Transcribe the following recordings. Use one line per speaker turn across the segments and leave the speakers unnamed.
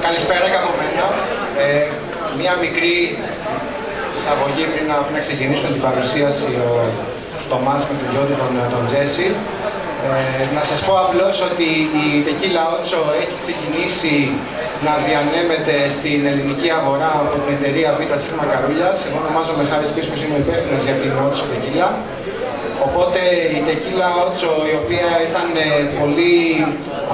Καλησπέρα και από μένα. Μία μικρή εισαγωγή πριν να ξεκινήσουμε την παρουσίαση ο Τομάς με τον γιο του, τον Τζέσι. Να σας πω απλώς ότι η Tequila Ocho έχει ξεκινήσει να διανέμεται στην ελληνική αγορά από την εταιρεία ΒΣ Καρούλιας. Εγώ ονομάζομαι Χάρης Πίσκος, είμαι υπεύθυνος για την Ocho Tequila. Οπότε η Tequila Ocho, η οποία ήταν πολύ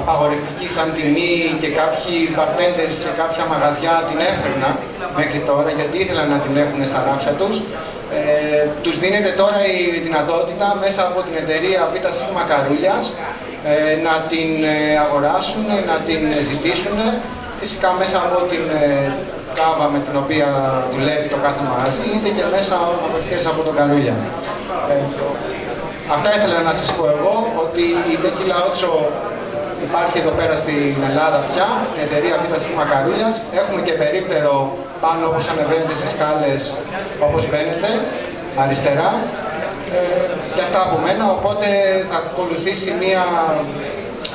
απαγορευτική σαν τιμή και κάποιοι bartenders και κάποια μαγαζιά την έφερνα μέχρι τώρα γιατί ήθελαν να την έχουν στα ράφια τους. Τους δίνεται τώρα η δυνατότητα μέσα από την εταιρεία ΒΣ Καρούλιας να την αγοράσουν, να την ζητήσουν, φυσικά μέσα από την κάβα με την οποία δουλεύει το κάθε μαγαζί, είτε και μέσα απευθείας από τον Καρούλια. Αυτά ήθελα να σας πω εγώ, ότι η Tequila Ocho υπάρχει εδώ πέρα στην Ελλάδα πια, την εταιρεία ΒΣ Καρούλιας. Έχουμε και περίπτερο πάνω όπως ανεβαίνετε στις σκάλες, όπως μπαίνετε, αριστερά. Και αυτά από μένα, οπότε θα ακολουθήσει μία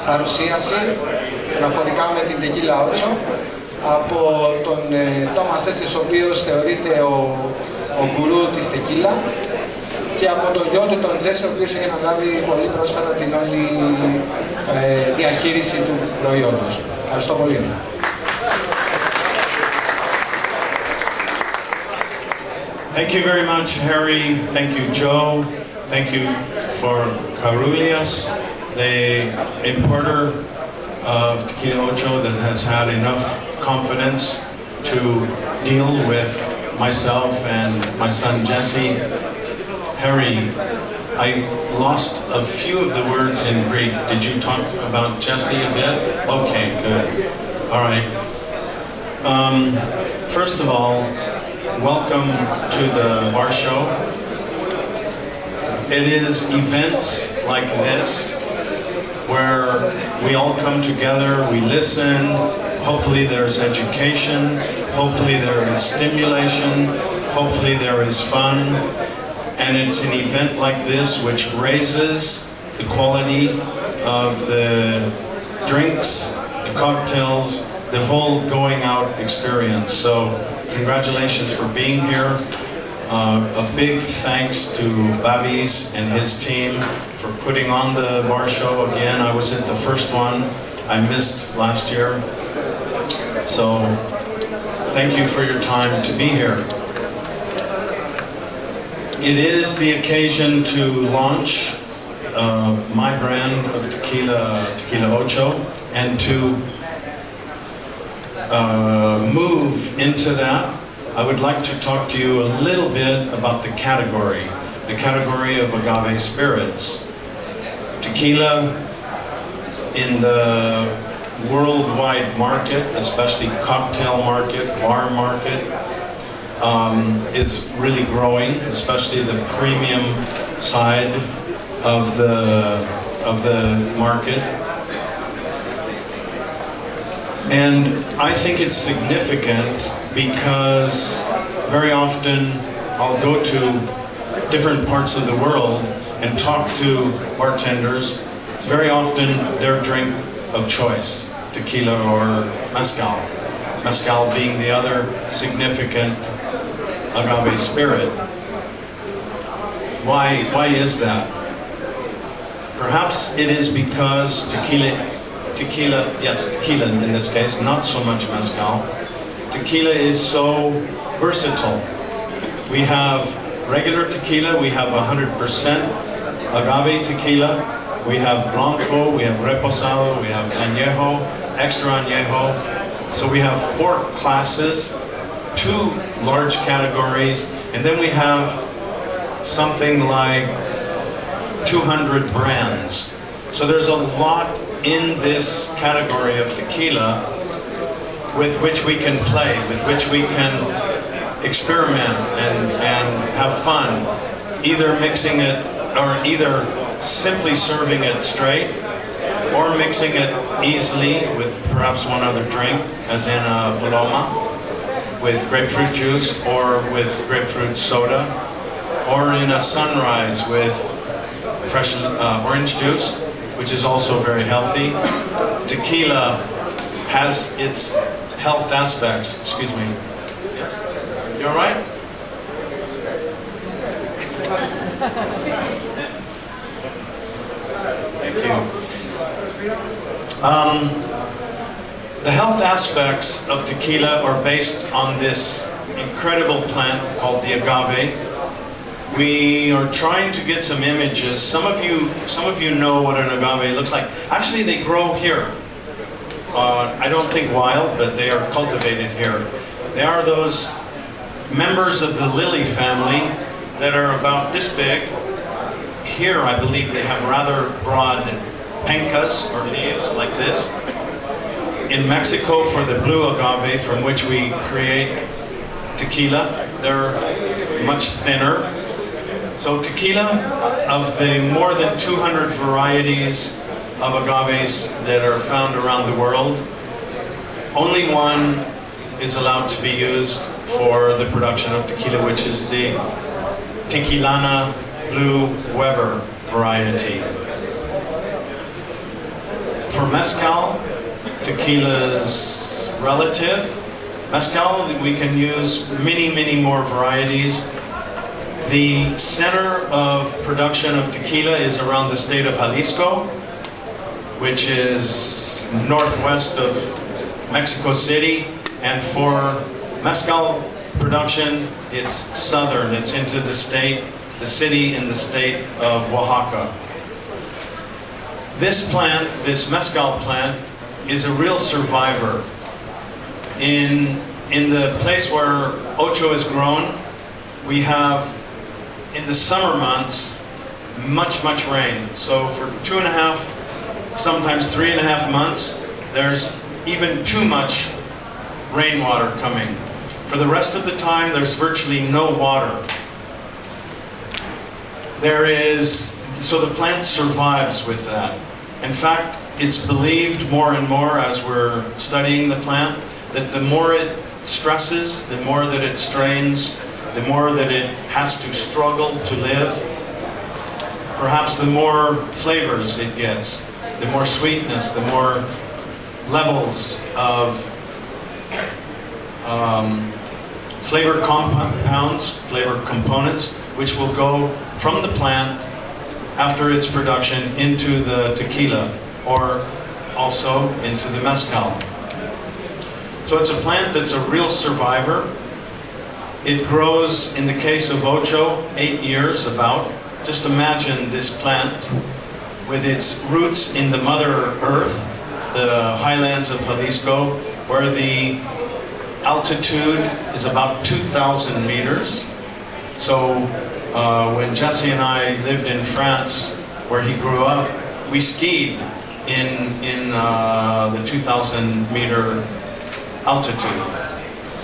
παρουσίαση αναφορικά με την Tequila Ocho από τον Tomas Estes, ο οποίος θεωρείται ο γκουρού της Tequila, και από τον γιο του, τον Τζέσι, ο οποίος έχει αναλάβει πολύ πρόσφατα την όλη διαχείριση του προϊόντος. Ευχαριστώ πολύ.
Thank you very much, Harry. Thank you, Joe. Thank you for Carulias, the importer of Tequila Ocho that has had enough confidence to deal with myself and my son Jesse. Harry, I lost a few of the words in Greek. Did you talk about Jesse a bit? Okay, good. All right. First of all, welcome to the bar show. It is events like this where we all come together, we listen, hopefully there is education, hopefully there is stimulation, hopefully there is fun. And it's an event like this which raises the quality of the drinks, the cocktails, the whole going out experience. So congratulations for being here. A big thanks to Babis and his team for putting on the bar show again. I was at the first one. I missed last year. So thank you for your time to be here. It is the occasion to launch my brand of Tequila Ocho, and to move into that, I would like to talk to you a little bit about the category of agave spirits. Tequila in the worldwide market, especially cocktail market, bar market, is really growing, especially the premium side of the market. And I think it's significant because very often I'll go to different parts of the world and talk to bartenders. It's very often their drink of choice, tequila or mezcal. Mezcal being the other significant agave spirit. Why is that? Perhaps it is because tequila in this case, not so much mezcal. Tequila is so versatile. We have regular tequila, we have 100% agave tequila, we have blanco, we have reposado, we have añejo, extra añejo. So we have 4 classes, 2 large categories, and then we have something like 200 brands. So there's a lot in this category of tequila with which we can play, with which we can experiment and have fun, either mixing it or either simply serving it straight or mixing it easily with perhaps one other drink, as in a paloma, with grapefruit juice or with grapefruit soda, or in a sunrise with fresh orange juice, which is also very healthy. Tequila has its health aspects. Excuse me. Yes? You all right? Thank you. The health aspects of tequila are based on this incredible plant called the agave. We are trying to get some images. Some of you know what an agave looks like. Actually, they grow here. I don't think wild, but they are cultivated here. They are those members of the lily family that are about this big. Here, I believe they have rather broad pencas or leaves like this. In Mexico, for the blue agave from which we create tequila, they're much thinner. So tequila, of the more than 200 varieties of agaves that are found around the world, only one is allowed to be used for the production of tequila, which is the Tequilana Blue Weber variety. For mezcal, tequila's relative. Mezcal, we can use many more varieties. The center of production of tequila is around the state of Jalisco, which is northwest of Mexico City. And for mezcal production, it's southern. It's into the city in the state of Oaxaca. This plant, this mezcal plant, is a real survivor. In the place where Ocho is grown, we have, in the summer months, much rain. So for 2.5, sometimes 3.5 months, there's even too much rainwater coming. For the rest of the time, there's virtually no water. So the plant survives with that. In fact, it's believed more and more as we're studying the plant that the more it stresses, the more that it strains, the more that it has to struggle to live, perhaps the more flavors it gets, the more sweetness, the more levels of flavor compounds, flavor components, which will go from the plant after its production into the tequila, or also into the mezcal. So it's a plant that's a real survivor. It grows, in the case of Ocho, 8 years about. Just imagine this plant with its roots in the Mother Earth, the highlands of Jalisco, where the altitude is about 2,000 meters. So when Jesse and I lived in France, where he grew up, we skied in the 2,000 meter altitude.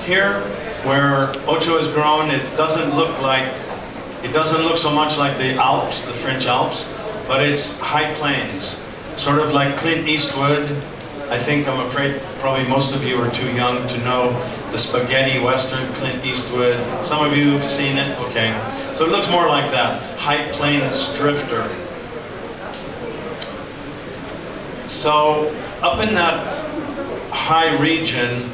Here, where Ocho is grown, it doesn't look so much like the Alps, the French Alps, but it's high plains, sort of like Clint Eastwood. I'm afraid probably most of you are too young to know the spaghetti western Clint Eastwood. Some of you have seen it, okay. So it looks more like that, high plains drifter. So up in that high region,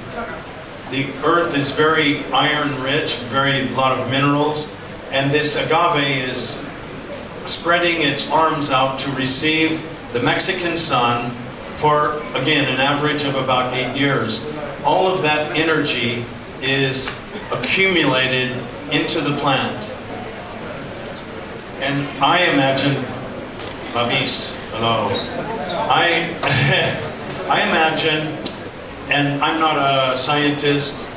the earth is very iron rich, a lot of minerals, and this agave is spreading its arms out to receive the Mexican sun for, again, an average of about 8 years. All of that energy is accumulated into the plant. And I imagine, Babis, hello. I imagine, and I'm not a scientist,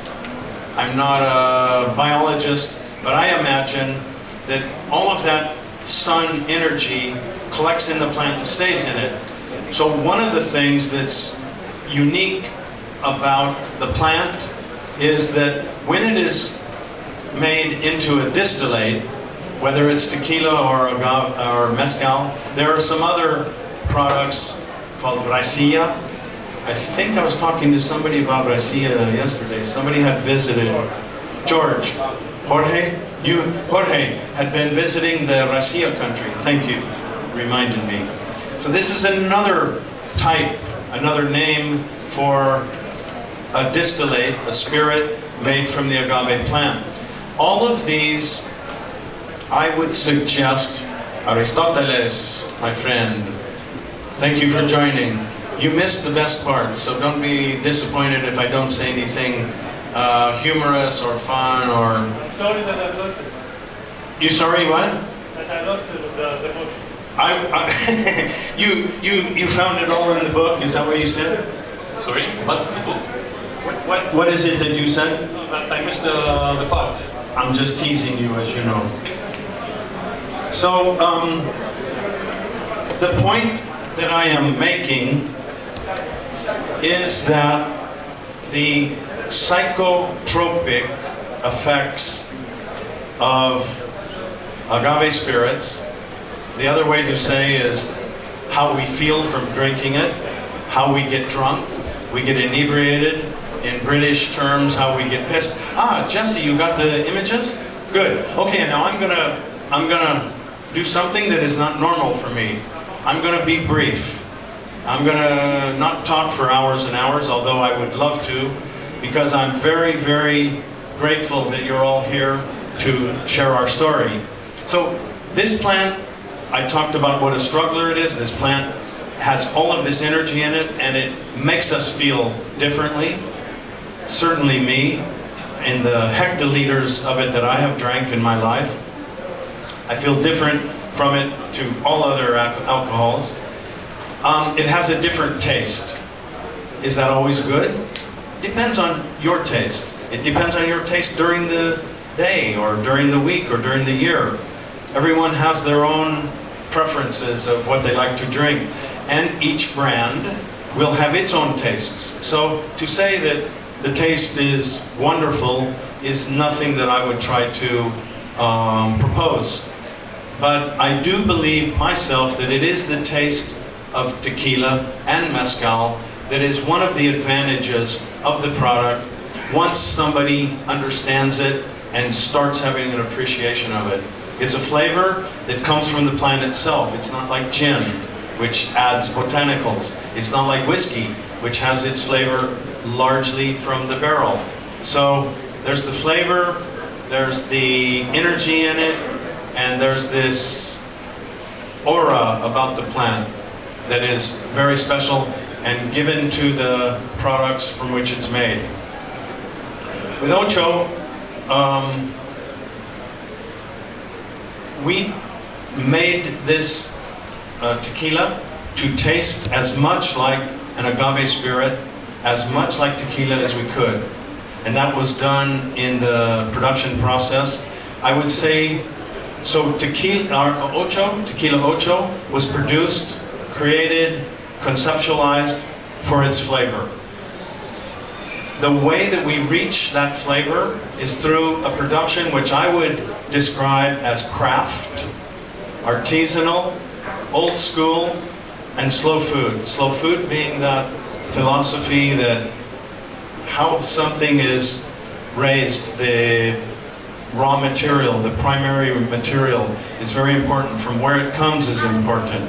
I'm not a biologist, but I imagine that all of that sun energy collects in the plant and stays in it. So one of the things that's unique about the plant is that when it is made into a distillate, whether it's tequila or agave or mezcal, there are some other products called raicilla. I think I was talking to somebody about raicilla yesterday. Somebody had visited, Jorge had been visiting the raicilla country. Thank you, reminded me. So this is another type, another name for a distillate, a spirit made from the agave plant. All of these, I would suggest, Aristoteles, my friend, thank you for joining. You missed the best part, so don't be disappointed if I don't say anything humorous or fun or...
I'm sorry that I lost it.
You sorry what?
That I lost the book.
You found it all in the book, is that what you said?
Sorry, what the book?
What is it that you said?
That I missed the part.
I'm just teasing you, as you know. So, the point that I am making is that the psychotropic effects of agave spirits, the other way to say is how we feel from drinking it, how we get drunk, we get inebriated, in British terms, how we get pissed. Ah, Jesse, you got the images? Good. Okay, now I'm gonna do something that is not normal for me. I'm gonna be brief. I'm gonna not talk for hours and hours, although I would love to, because I'm very, very grateful that you're all here to share our story. So this plant, I talked about what a struggler it is. This plant has all of this energy in it, and it makes us feel differently. Certainly me, in the hectoliters of it that I have drank in my life, I feel different from it to all other alcohols. It has a different taste. Is that always good? Depends on your taste. It depends on your taste during the day, or during the week, or during the year. Everyone has their own preferences of what they like to drink, and each brand will have its own tastes. So to say that the taste is wonderful is nothing that I would try to propose. But I do believe myself that it is the taste of tequila and mezcal that is one of the advantages of the product once somebody understands it and starts having an appreciation of it. It's a flavor that comes from the plant itself. It's not like gin, which adds botanicals. It's not like whiskey, which has its flavor largely from the barrel. So there's the flavor, there's the energy in it, and there's this aura about the plant that is very special and given to the products from which it's made. With Ocho, we made this tequila to taste as much like an agave spirit, as much like tequila as we could. And that was done in the production process. I would say, so Tequila Ocho was produced, created, conceptualized for its flavor. The way that we reach that flavor is through a production which I would describe as craft, artisanal, old school, and slow food. Slow food being that philosophy that how something is raised, the raw material, the primary material is very important. From where it comes is important.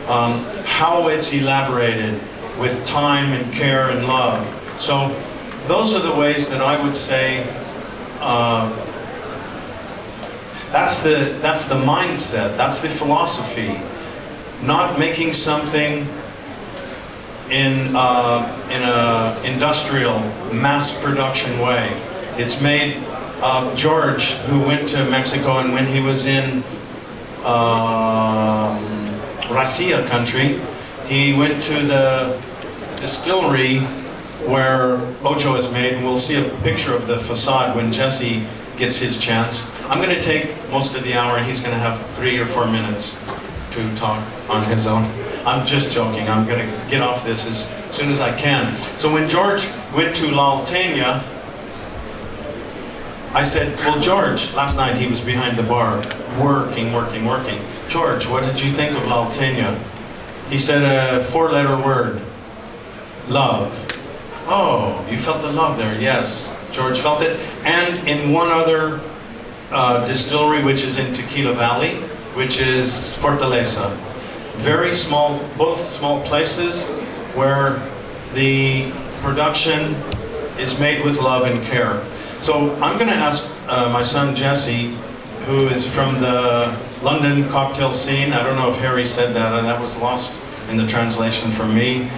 How it's elaborated with time and care and love. So those are the ways that I would say that's the mindset, that's the philosophy. Not making something in a industrial, mass production way. It's made. George, who went to Mexico, and when he was in Racia country, he went to the distillery where Ocho is made, and we'll see a picture of the facade when Jesse gets his chance. I'm going to take most of the hour, and he's going to have 3 or 4 minutes to talk on his own. I'm just joking. I'm going to get off this as soon as I can. So when George went to La Alteña, I said, well, George, last night he was behind the bar, working. George, what did you think of La Alteña? He said a 4-letter word, love. Oh, you felt the love there, yes. George felt it. And in one other distillery, which is in Tequila Valley, which is Fortaleza. Very small, both small places where the production is made with love and care. So I'm going to ask my son Jesse, who is from the London cocktail scene. I don't know if Harry said that, and that was lost in the translation from me.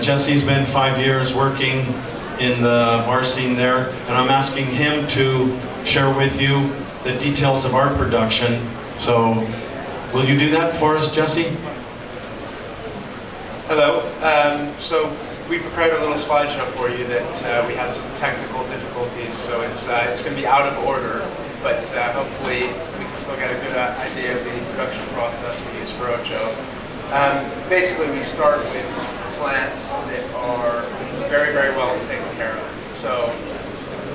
Jesse's been 5 years working in the bar scene there, and I'm asking him to share with you the details of our production. So, will you do that for us, Jesse?
Hello. So we prepared a little slideshow for you that we had some technical difficulties, so it's going to be out of order, but hopefully we can still get a good idea of the production process we use for Ocho. Basically, we start with plants that are very, very well taken care of. So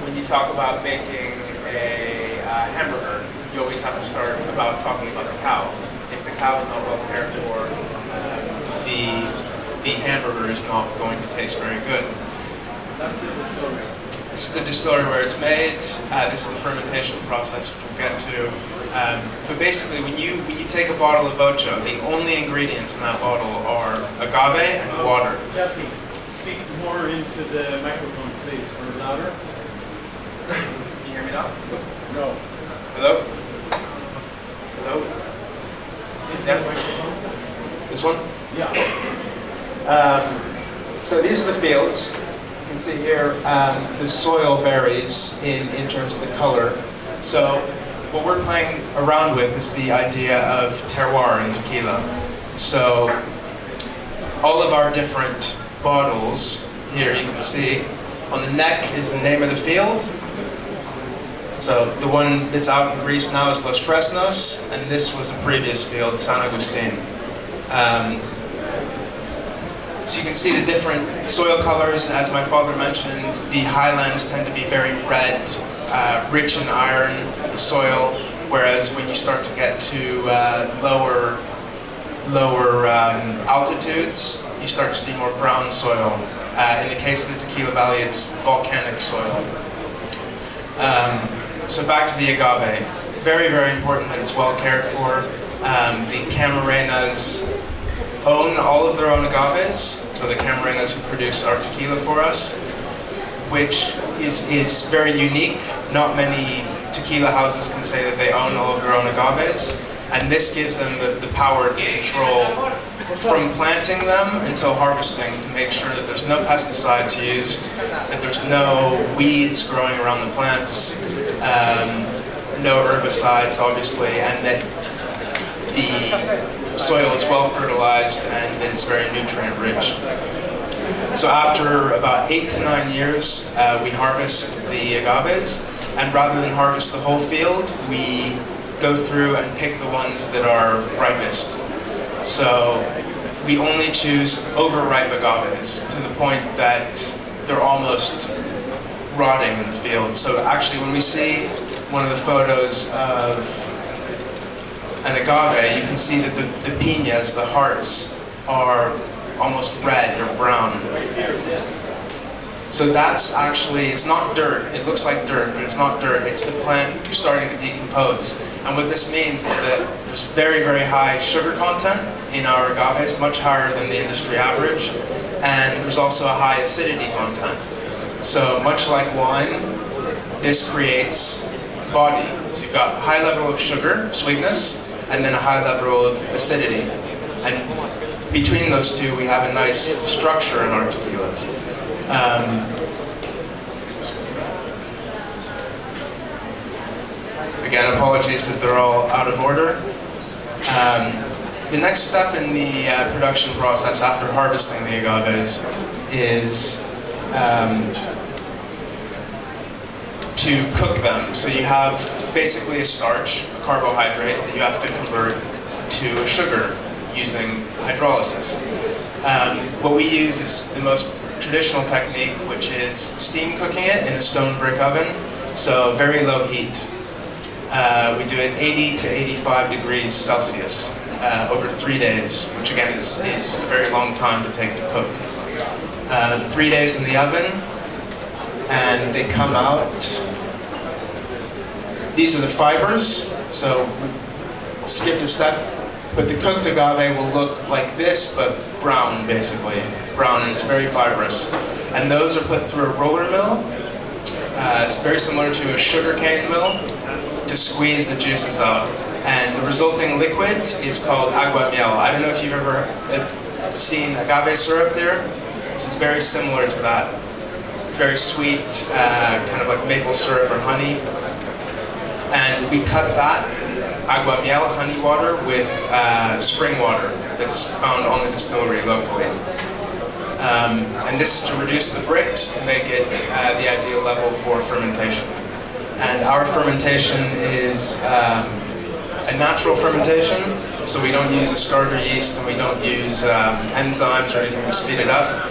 when you talk about making a hamburger, you always have to start about talking about the cow. If the cow's not well cared for, the hamburger is not going to taste very good.
That's the distillery.
This is the distillery where it's made. This is the fermentation process, which we'll get to. But basically, when you take a bottle of Ocho, the only ingredients in that bottle are agave and water.
Jesse, speak more into the microphone, please, or louder.
Can you hear me now?
No.
Hello? Hello?
Into
Yeah.
the microphone.
This one?
Yeah.
So these are the fields. You can see here the soil varies in terms of the color. So what we're playing around with is the idea of terroir in tequila. So all of our different bottles here, you can see on the neck is the name of the field. So the one that's out in Greece now is Los Fresnos, and this was a previous field, San Agustin. So you can see the different soil colors. As my father mentioned, the highlands tend to be very red, rich in iron, the soil, whereas when you start to get to lower altitudes, you start to see more brown soil. In the case of the Tequila Valley, it's volcanic soil. So back to the agave. Very, very important that it's well cared for. The Camarenas own all of their own agaves, so the Camarenas who produce our tequila for us, which is very unique. Not many tequila houses can say that they own all of their own agaves, and this gives them the power to control from planting them until harvesting, to make sure that there's no pesticides used, that there's no weeds growing around the plants, no herbicides obviously, and that the soil is well fertilized and that it's very nutrient rich. So after about 8 to 9 years, we harvest the agaves, and rather than harvest the whole field, we go through and pick the ones that are ripest. So we only choose overripe agaves to the point that they're almost rotting in the field. So actually when we see one of the photos of an agave, you can see that the piñas, the hearts, are almost red or brown. So that's actually, it's not dirt. It looks like dirt, but it's not dirt. It's the plant starting to decompose. And what this means is that there's very, very high sugar content in our agaves, much higher than the industry average. And there's also a high acidity content. So much like wine, this creates body. So you've got a high level of sugar, sweetness, and then a high level of acidity. And between those two, we have a nice structure in our tequilas. Again, apologies that they're all out of order. The next step in the production process after harvesting the agaves is to cook them. So you have basically a starch, a carbohydrate, that you have to convert to a sugar using hydrolysis. What we use is the most traditional technique, which is steam cooking it in a stone brick oven, so very low heat. We do it 80 to 85 degrees Celsius over 3 days, which again is a very long time to take to cook. 3 days in the oven, and they come out. These are the fibers, so skipped a step. But the cooked agave will look like this, but brown, basically. Brown, and it's very fibrous. And those are put through a roller mill. It's very similar to a sugarcane mill to squeeze the juices out. And the resulting liquid is called agua miel. I don't know if you've ever seen agave syrup there. So it's very similar to that. Very sweet, kind of like maple syrup or honey. And we cut that agua miel, honey water, with spring water that's found on the distillery locally. And this is to reduce the bricks to make it the ideal level for fermentation. And our fermentation is a natural fermentation, so we don't use a starter yeast and we don't use enzymes or anything to speed it up.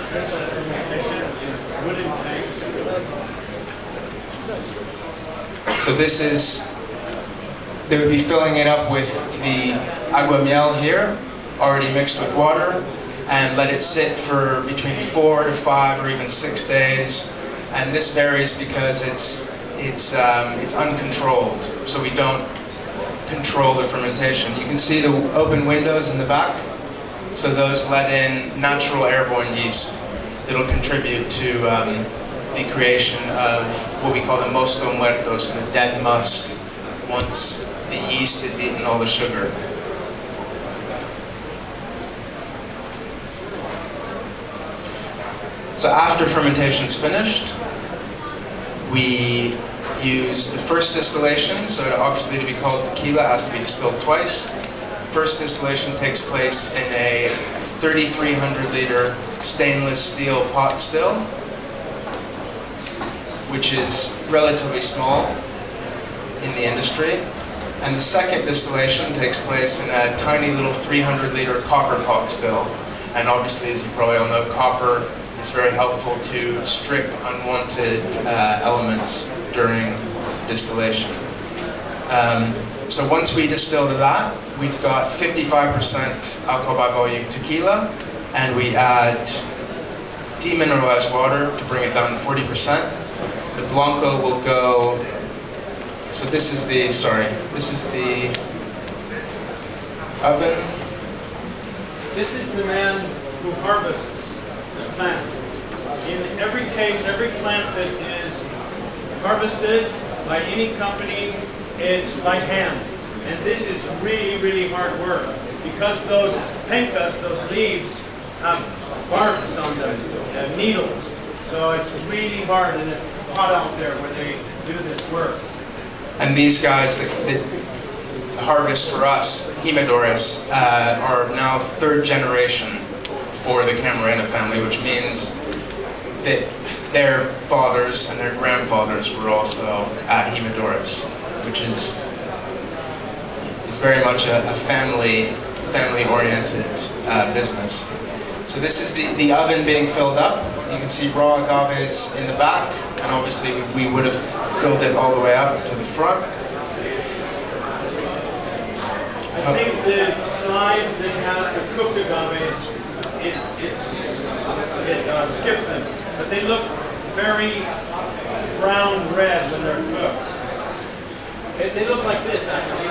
So this is, they would be filling it up with the agua miel here, already mixed with water, and let it sit for between 4 to 5 or even 6 days. And this varies because it's uncontrolled, so we don't control the fermentation. You can see the open windows in the back, so those let in natural airborne yeast that'll contribute to the creation of what we call the mosto muertos, the dead must, once the yeast has eaten all the sugar. So after fermentation's finished, we use the first distillation. So obviously to be called tequila, it has to be distilled twice. First distillation takes place in a 3,300 liter stainless steel pot still, which is relatively small in the industry. And the second distillation takes place in a tiny little 300 liter copper pot still. And obviously, as you probably all know, copper is very helpful to strip unwanted elements during distillation. So once we distill that, we've got 55% alcohol by volume tequila, and we add demineralized water to bring it down to 40%. The Blanco will go, so this is the oven.
This is the man who harvests the plant. In every case, every plant that is harvested by any company, it's by hand. And this is really, really hard work because those pencas, those leaves, have barbs on them, needles. So it's really hard, and it's hot out there where they do this work.
And these guys that harvest for us, Jimadores, are now third generation for the Camarena family, which means that their fathers and their grandfathers were also Jimadores, which is very much a family-oriented business. So this is the oven being filled up. You can see raw agaves in the back, and obviously we would have filled it all the way up to the front.
I think the side that has the cooked agaves, it skipped them, but they look very brown red when they're cooked. They look like this actually.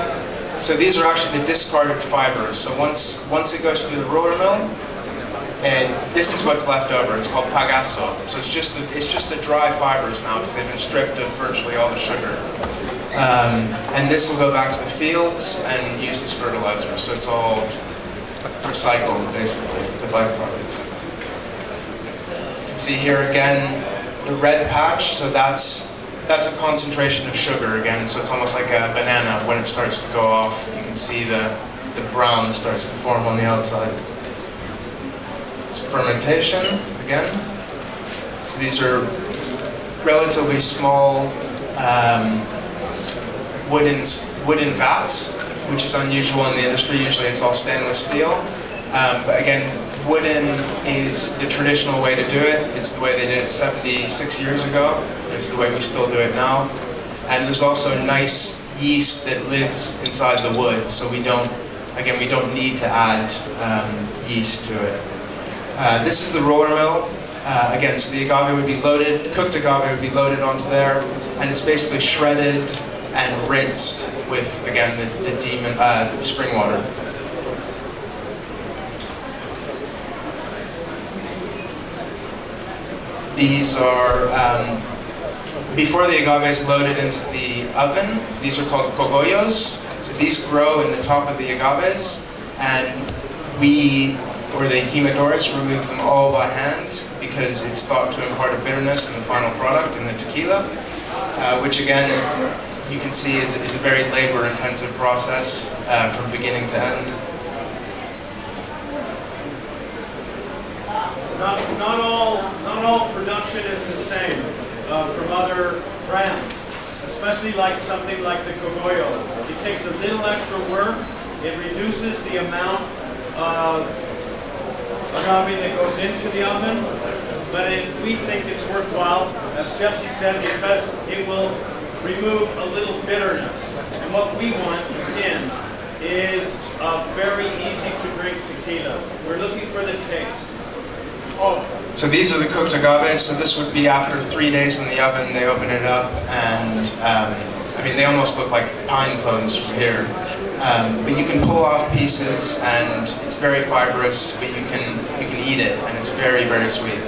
So these are actually the discarded fibers. So once it goes through the roller mill, and this is what's left over. It's called pagasso. So it's just the dry fibers now because they've been stripped of virtually all the sugar. And this will go back to the fields and used as fertilizer. So it's all recycled, basically, the byproduct. You can see here again the red patch. So that's a concentration of sugar again. So it's almost like a banana. When it starts to go off, you can see the brown starts to form on the outside. Fermentation again. So these are relatively small wooden vats, which is unusual in the industry. Usually it's all stainless steel. But again, wooden is the traditional way to do it. It's the way they did it 76 years ago. It's the way we still do it now. And there's also nice yeast that lives inside the wood, so we don't need to add yeast to it. This is the roller mill. Again, so the agave would be loaded, cooked agave would be loaded onto there, and it's basically shredded and rinsed with, again, the spring water. These are, before the agave is loaded into the oven, these are called cogollos. So these grow in the top of the agaves, and we, or the jimadores, remove them all by hand because it's thought to impart a bitterness in the final product, in the tequila, which again, you can see is a very labor-intensive process from beginning to end.
Not all production is the same from other brands, especially like something like the cogollo. It takes a little extra work. It reduces the amount of agave that goes into the oven, but we think it's worthwhile, as Jesse said, because it will remove a little bitterness. And what we want, again, is a very easy to drink tequila. We're looking for the taste.
So these are the cooked agaves. So this would be after 3 days in the oven. They open it up, and I mean, they almost look like pine cones from here. But you can pull off pieces, and it's very fibrous. But you can eat it, and it's very, very sweet.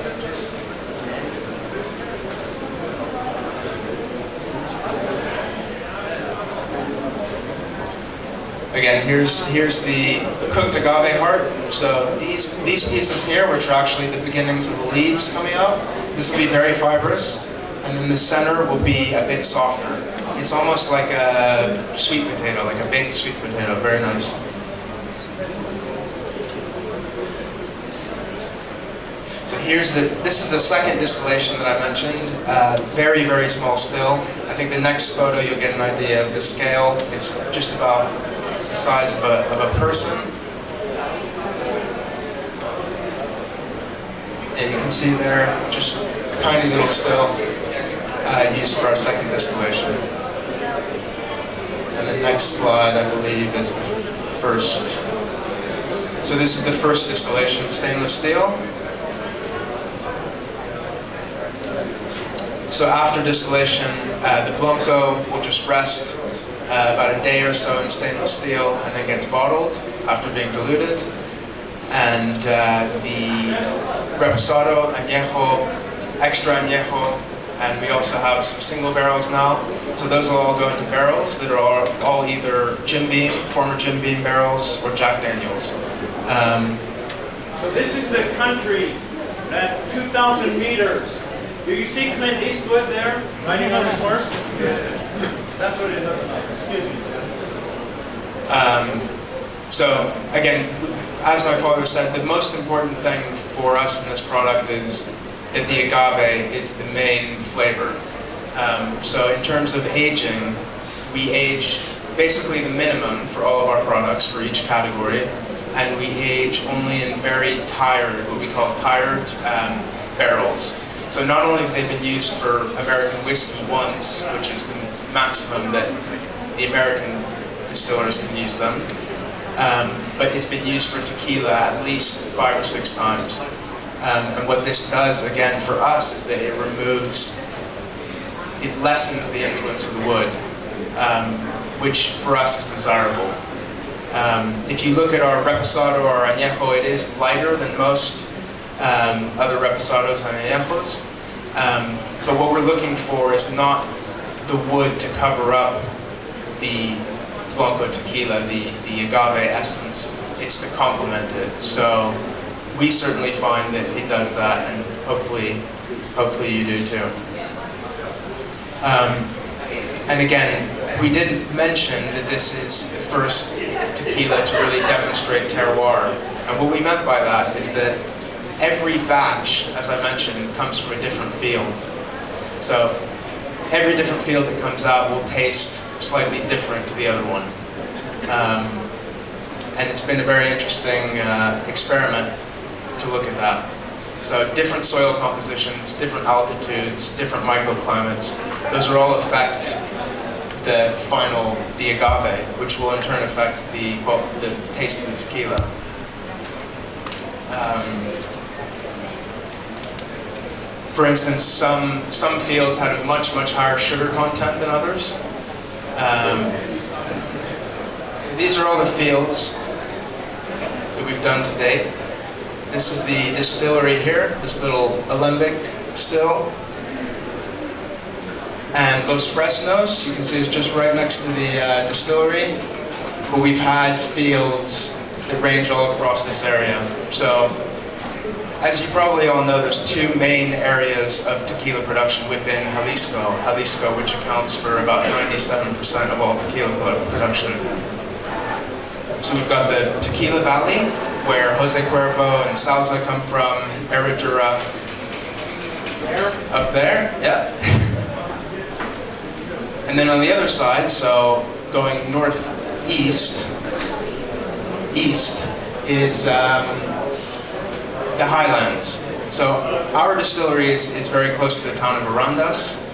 Again, here's the cooked agave heart. So these pieces here, which are actually the beginnings of the leaves coming out, this will be very fibrous, and then the center will be a bit softer. It's almost like a sweet potato, like a baked sweet potato. Very nice. So this is the second distillation that I mentioned. Very, very small still. I think the next photo you'll get an idea of the scale. It's just about the size of a person. And you can see there, just tiny little still used for our second distillation. And the next slide, I believe, is the first. So this is the first distillation, stainless steel. So after distillation, the Blanco will just rest about a day or so in stainless steel, and then gets bottled after being diluted. And the Reposado, Añejo, Extra Añejo, and we also have some single barrels now. So those will all go into barrels that are all either Jim Beam, former Jim Beam barrels, or Jack Daniels.
So this is the country at 2,000 meters. Do you see Clint Eastwood there, riding on his horse? That's what it looks like. Excuse me.
So again, as my father said, the most important thing for us in this product is that the agave is the main flavor. So in terms of aging, we age basically the minimum for all of our products for each category, and we age only in very tired, what we call tired barrels. So not only have they been used for American whiskey once, which is the maximum that the American distillers can use them, but it's been used for tequila at least 5 or 6 times. And what this does, again, for us, is that it lessens the influence of the wood, which for us is desirable. If you look at our Reposado or Añejo, it is lighter than most other Reposados and Añejos. But what we're looking for is not the wood to cover up the Blanco tequila, the agave essence. It's to complement it. So we certainly find that it does that, and hopefully you do too. And again, we did mention that this is the first tequila to really demonstrate terroir. And what we meant by that is that every batch, as I mentioned, comes from a different field. So every different field that comes out will taste slightly different to the other one. And it's been a very interesting experiment to look at that. So different soil compositions, different altitudes, different microclimates, those will all affect the agave, which will in turn affect the taste of the tequila. For instance, some fields had a much higher sugar content than others. So these are all the fields that we've done to date. This is the distillery here, this little alembic still. And Los Fresnos, you can see, is just right next to the distillery. But we've had fields that range all across this area. So, as you probably all know, there's two main areas of tequila production within Jalisco, which accounts for about 97% of all tequila production. So we've got the Tequila Valley, where Jose Cuervo and Salsa come from, Herradura up there, yeah. And then on the other side, so going northeast, east is the highlands. So our distillery is very close to the town of Arandas,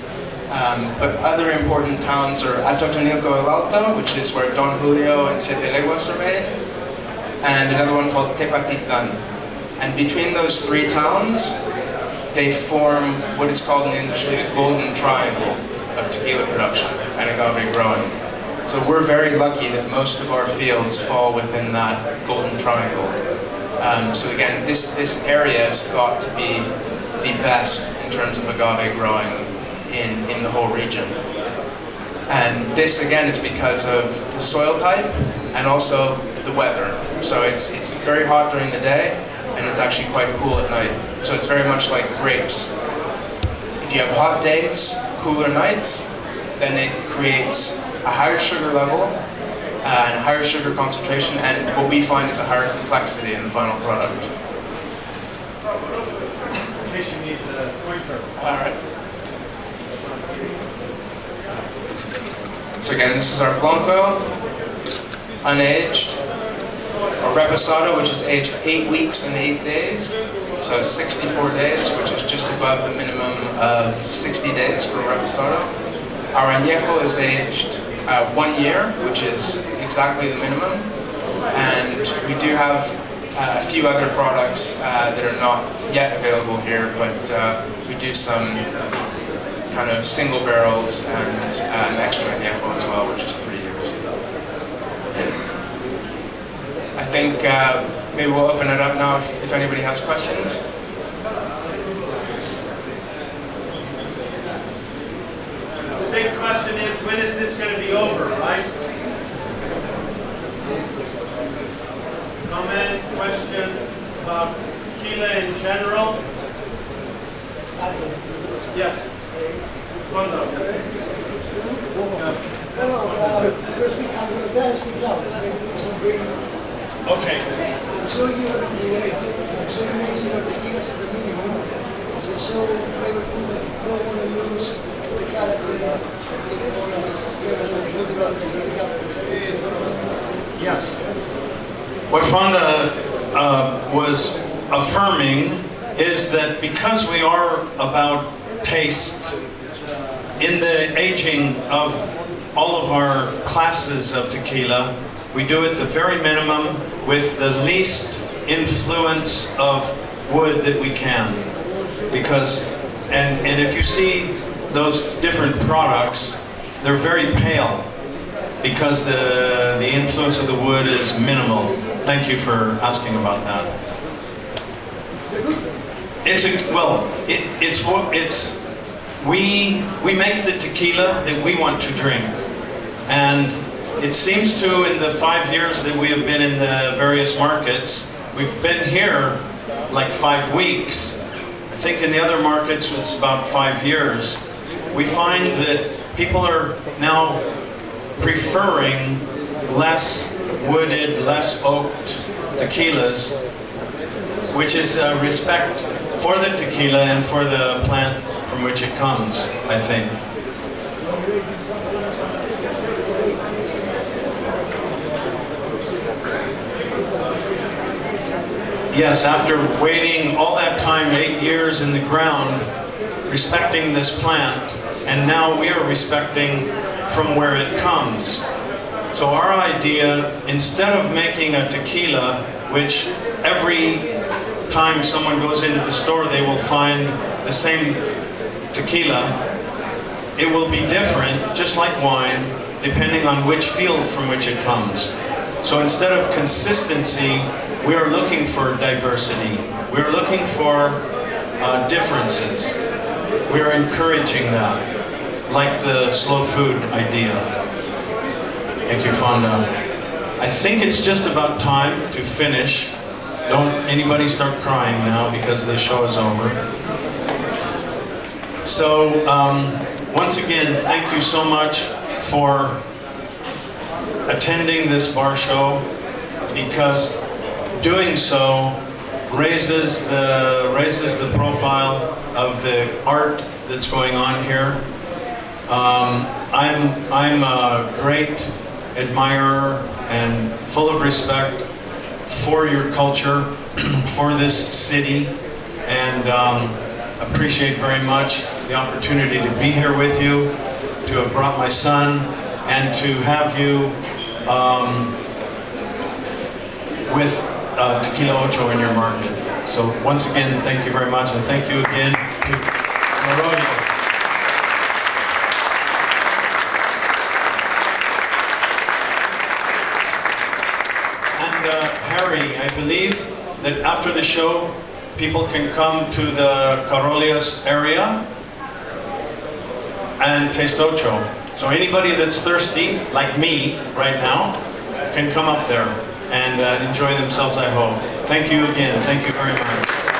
but other important towns are Atotonilco el Alto, which is where Don Julio and Siete Leguas are made, and another one called Tepatitlan. And between those three towns, they form what is called in the industry the golden triangle of tequila production and agave growing. So we're very lucky that most of our fields fall within that golden triangle. So again, this area is thought to be the best in terms of agave growing in the whole region. And this again is because of the soil type and also the weather. So it's very hot during the day and it's actually quite cool at night. So it's very much like grapes. If you have hot days, cooler nights, then it creates a higher sugar level and a higher sugar concentration, and what we find is a higher complexity in the final product.
In case you need the pointer.
All right. So again, this is our Blanco, unaged. Our Reposado, which is aged 8 weeks and 8 days. So 64 days, which is just above the minimum of 60 days for Reposado. Our Añejo is aged 1 year, which is exactly the minimum. And we do have a few other products that are not yet available here, but we do some kind of single barrels and an extra Añejo as well, which is 3 years. I think maybe we'll open it up now if anybody has questions.
The big question is, when is this going to be over, right? Comment, question about tequila in general? Yes. Cuando? Okay.
I'm so used to I'm so amazing that the tequilas at the minimum. It's so flavorful that you don't want to lose the character.
Yes. What Fonda was affirming is that because we are about taste, in the aging of all of our classes of tequila, we do it the very minimum with the least influence of wood that we can. Because, and if you see those different products, they're very pale because the influence of the wood is minimal. Thank you for asking about that. We make the tequila that we want to drink, and it seems to, in the 5 years that we have been in the various markets, we've been here like 5 weeks. I think in the other markets it's about 5 years. We find that people are now preferring less wooded, less oaked tequilas, which is respect for the tequila and for the plant from which it comes, I think. Yes, after waiting all that time, 8 years in the ground, respecting this plant, and now we are respecting from where it comes. So our idea, instead of making a tequila, which every time someone goes into the store they will find the same tequila, it will be different, just like wine, depending on which field from which it comes. So instead of consistency, we are looking for diversity. We are looking for differences. We are encouraging that, like the slow food idea. Thank you, Fonda. I think it's just about time to finish. Don't anybody start crying now because the show is over. So, once again, thank you so much for attending this bar show, because doing so raises the profile of the art that's going on here. I'm a great admirer and full of respect for your culture, for this city, and appreciate very much the opportunity to be here with you, to have brought my son, and to have you with Tequila Ocho in your market. So once again, thank you very much, and thank you again to Terroir. Harry, I believe that after the show, people can come to the Carolias area and taste Ocho. So anybody that's thirsty, like me right now, can come up there and enjoy themselves, I hope. Thank you again. Thank you very much.